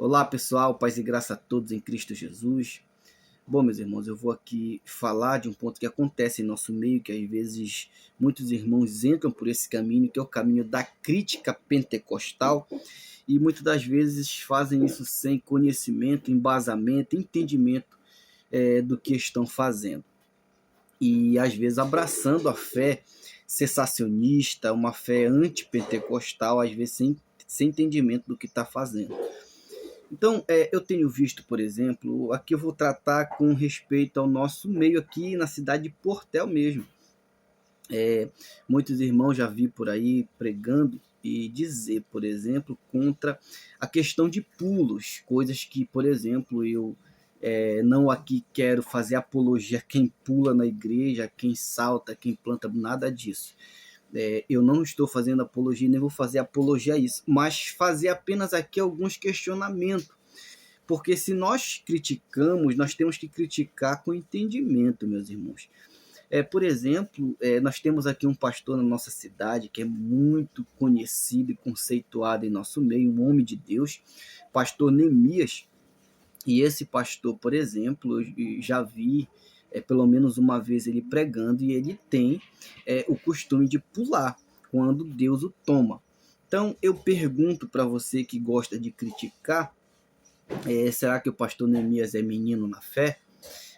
Olá pessoal, paz e graça a todos em Cristo Jesus. Bom, meus irmãos, eu vou aqui falar de um ponto que acontece em nosso meio, que às vezes muitos irmãos entram por esse caminho, que é o caminho da crítica pentecostal, e muitas das vezes fazem isso sem conhecimento, embasamento, entendimento do que estão fazendo. E às vezes abraçando a fé cessacionista, uma fé antipentecostal, às vezes sem entendimento do que está fazendo. Então, eu tenho visto, por exemplo, aqui eu vou tratar com respeito ao nosso meio aqui na cidade de Portel mesmo. Muitos irmãos já vi por aí pregando e dizer, por exemplo, contra a questão de pulos, coisas que, por exemplo, eu não aqui quero fazer apologia a quem pula na igreja, a quem salta, a quem planta, nada disso. Eu não estou fazendo apologia, nem vou fazer apologia a isso, mas fazer apenas aqui alguns questionamentos. Porque se nós criticamos, nós temos que criticar com entendimento, meus irmãos. Por exemplo, nós temos aqui um pastor na nossa cidade que é muito conhecido e conceituado em nosso meio, um homem de Deus, pastor Neemias. E esse pastor, por exemplo, eu já vi pelo menos uma vez ele pregando, e ele tem o costume de pular quando Deus o toma. Então eu pergunto para você que gosta de criticar, será que o pastor Neemias é menino na fé?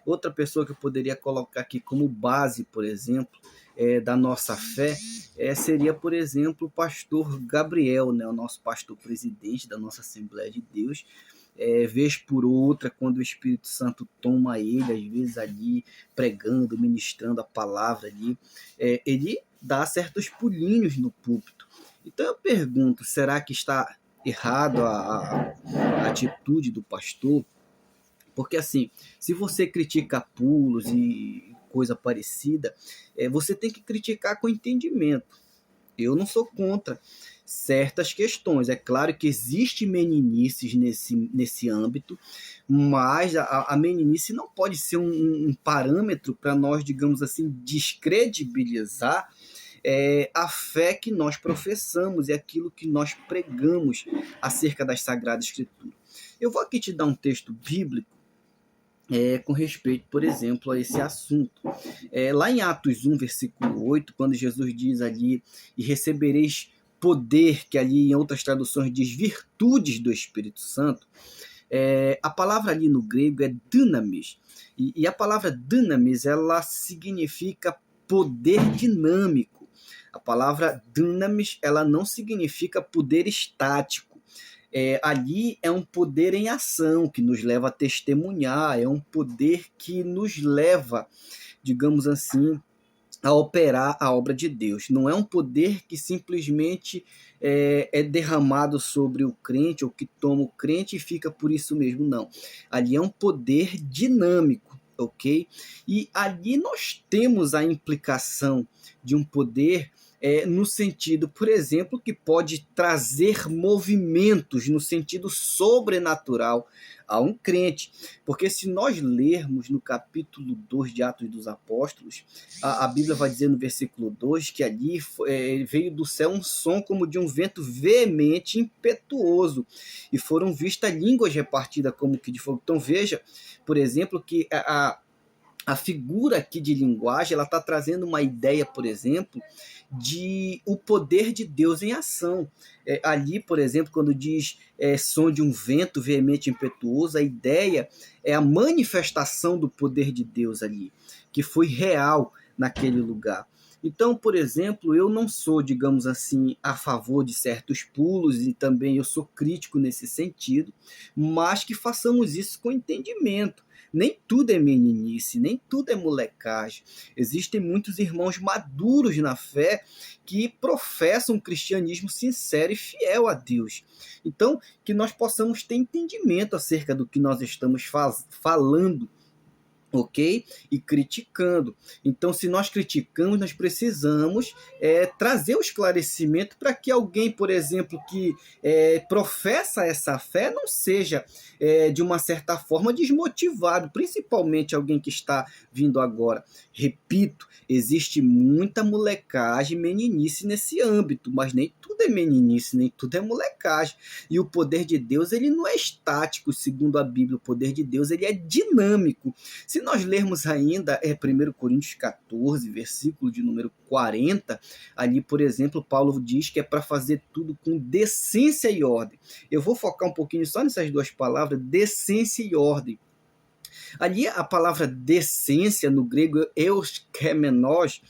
Outra pessoa que eu poderia colocar aqui como base, por exemplo, da nossa fé, seria, por exemplo, o pastor Gabriel, né, o nosso pastor presidente da nossa Assembleia de Deus. Vez por outra, quando o Espírito Santo toma ele, às vezes ali pregando, ministrando a palavra ali, ele dá certos pulinhos no púlpito. Então eu pergunto, será que está errado a atitude do pastor? Porque assim, se você critica pulos e coisa parecida, você tem que criticar com entendimento. Eu não sou contra certas questões. É claro que existe meninices nesse âmbito, mas a meninice não pode ser um parâmetro para nós, digamos assim, descredibilizar a fé que nós professamos e aquilo que nós pregamos acerca das Sagradas Escrituras. Eu vou aqui te dar um texto bíblico com respeito, por exemplo, a esse assunto. Lá em Atos 1, versículo 8, quando Jesus diz ali, e recebereis poder, que ali em outras traduções diz virtudes do Espírito Santo, a palavra ali no grego é dunamis, e a palavra dunamis, ela significa poder dinâmico. A palavra dunamis, ela não significa poder estático. Ali é um poder em ação que nos leva a testemunhar, é um poder que nos leva, digamos assim, a operar a obra de Deus. Não é um poder que simplesmente é derramado sobre o crente, ou que toma o crente e fica por isso mesmo, não. Ali é um poder dinâmico, ok? E ali nós temos a implicação de um poder no sentido, por exemplo, que pode trazer movimentos no sentido sobrenatural a um crente. Porque se nós lermos no capítulo 2 de Atos dos Apóstolos, a Bíblia vai dizer no versículo 2 que ali veio do céu um som como de um vento veemente, impetuoso, e foram vistas línguas repartidas como que de fogo. Então veja, por exemplo, que a figura aqui de linguagem, ela está trazendo uma ideia, por exemplo, de o poder de Deus em ação. Ali, por exemplo, quando diz som de um vento veemente impetuoso, a ideia é a manifestação do poder de Deus ali, que foi real naquele lugar. Então, por exemplo, eu não sou, digamos assim, a favor de certos pulos, e também eu sou crítico nesse sentido, mas que façamos isso com entendimento. Nem tudo é meninice, nem tudo é molecagem. Existem muitos irmãos maduros na fé que professam um cristianismo sincero e fiel a Deus. Então, que nós possamos ter entendimento acerca do que nós estamos falando ok? E criticando. Então, se nós criticamos, nós precisamos trazer o esclarecimento para que alguém, por exemplo, que professa essa fé, não seja, de uma certa forma, desmotivado, principalmente alguém que está vindo agora. Repito, existe muita molecagem, meninice nesse âmbito, mas nem tudo é meninice, nem tudo é molecagem. E o poder de Deus, ele não é estático, segundo a Bíblia. O poder de Deus, ele é dinâmico. Se nós lermos ainda 1 Coríntios 14, versículo de número 40, ali, por exemplo, Paulo diz que é para fazer tudo com decência e ordem. Eu vou focar um pouquinho só nessas duas palavras, decência e ordem. Ali a palavra decência no grego, euskemmenos,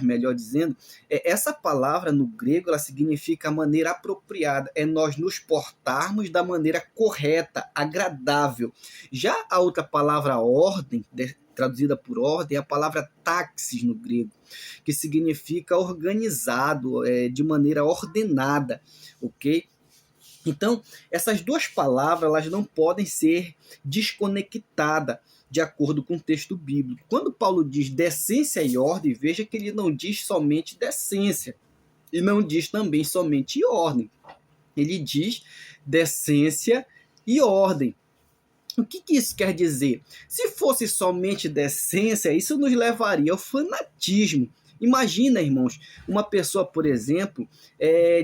melhor dizendo, essa palavra no grego ela significa a maneira apropriada, é nós nos portarmos da maneira correta, agradável. Já a outra palavra ordem, traduzida por ordem, é a palavra taxis no grego, que significa organizado, de maneira ordenada, ok? Então, essas duas palavras elas não podem ser desconectadas de acordo com o texto bíblico. Quando Paulo diz decência e ordem, veja que ele não diz somente decência e não diz também somente ordem. Ele diz decência e ordem. O que isso quer dizer? Se fosse somente decência, isso nos levaria ao fanatismo. Imagina, irmãos, uma pessoa, por exemplo,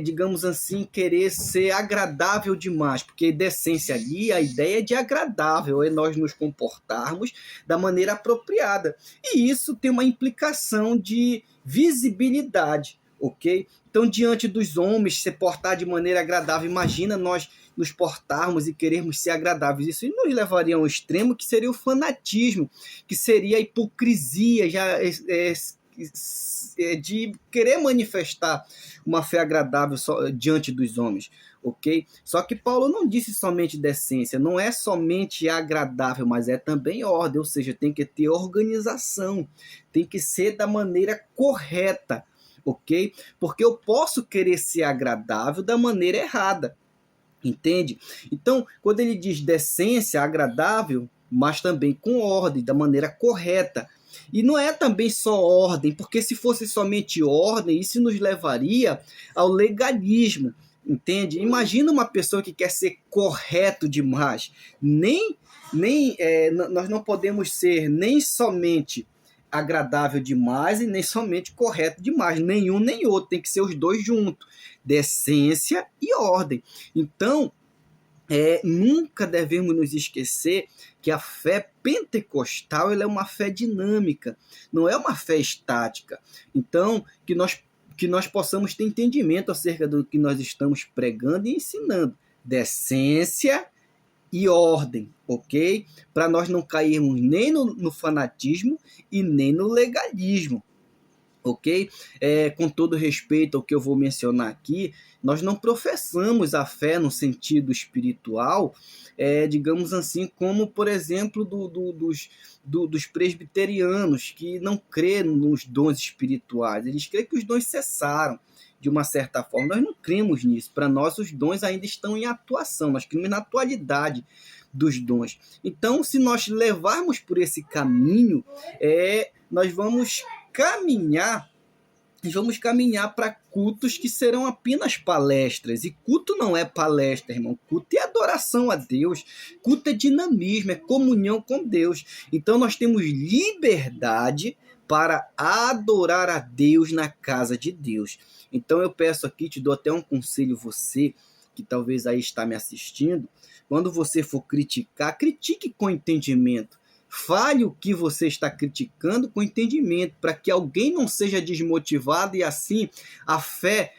digamos assim, querer ser agradável demais, porque decência ali, a ideia é de agradável, é nós nos comportarmos da maneira apropriada. E isso tem uma implicação de visibilidade, ok? Então, diante dos homens, se portar de maneira agradável, imagina nós nos portarmos e querermos ser agradáveis. Isso nos levaria a um extremo que seria o fanatismo, que seria a hipocrisia, de querer manifestar uma fé agradável diante dos homens, ok? Só que Paulo não disse somente decência, não é somente agradável, mas é também ordem, ou seja, tem que ter organização, tem que ser da maneira correta, ok? Porque eu posso querer ser agradável da maneira errada, entende? Então, quando ele diz decência, agradável, mas também com ordem, da maneira correta. E não é também só ordem, porque se fosse somente ordem, isso nos levaria ao legalismo, entende? Imagina uma pessoa que quer ser correto demais. Nós não podemos ser nem somente agradável demais e nem somente correto demais. Nenhum nem outro, tem que ser os dois juntos. Decência e ordem. Então, nunca devemos nos esquecer que a fé pentecostal ela é uma fé dinâmica, não é uma fé estática. Então, que nós possamos ter entendimento acerca do que nós estamos pregando e ensinando. Decência e ordem, ok? Para nós não cairmos nem no fanatismo e nem no legalismo. Ok? Com todo respeito ao que eu vou mencionar aqui, nós não professamos a fé no sentido espiritual, digamos assim, como, por exemplo, dos presbiterianos, que não crêem nos dons espirituais. Eles creem que os dons cessaram, de uma certa forma. Nós não cremos nisso. Para nós, os dons ainda estão em atuação. Nós cremos na atualidade dos dons. Então, se nós levarmos por esse caminho, nós vamos caminhar para cultos que serão apenas palestras. E culto não é palestra, irmão. Culto é adoração a Deus. Culto é dinamismo, é comunhão com Deus. Então nós temos liberdade para adorar a Deus na casa de Deus. Então eu peço aqui, te dou até um conselho, você que talvez aí está me assistindo, quando você for criticar, critique com entendimento. Fale o que você está criticando com entendimento, para que alguém não seja desmotivado e assim a fé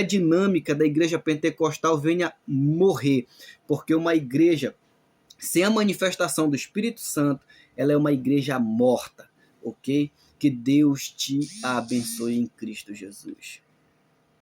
dinâmica da igreja pentecostal venha morrer. Porque uma igreja sem a manifestação do Espírito Santo, ela é uma igreja morta, ok? Que Deus te abençoe em Cristo Jesus.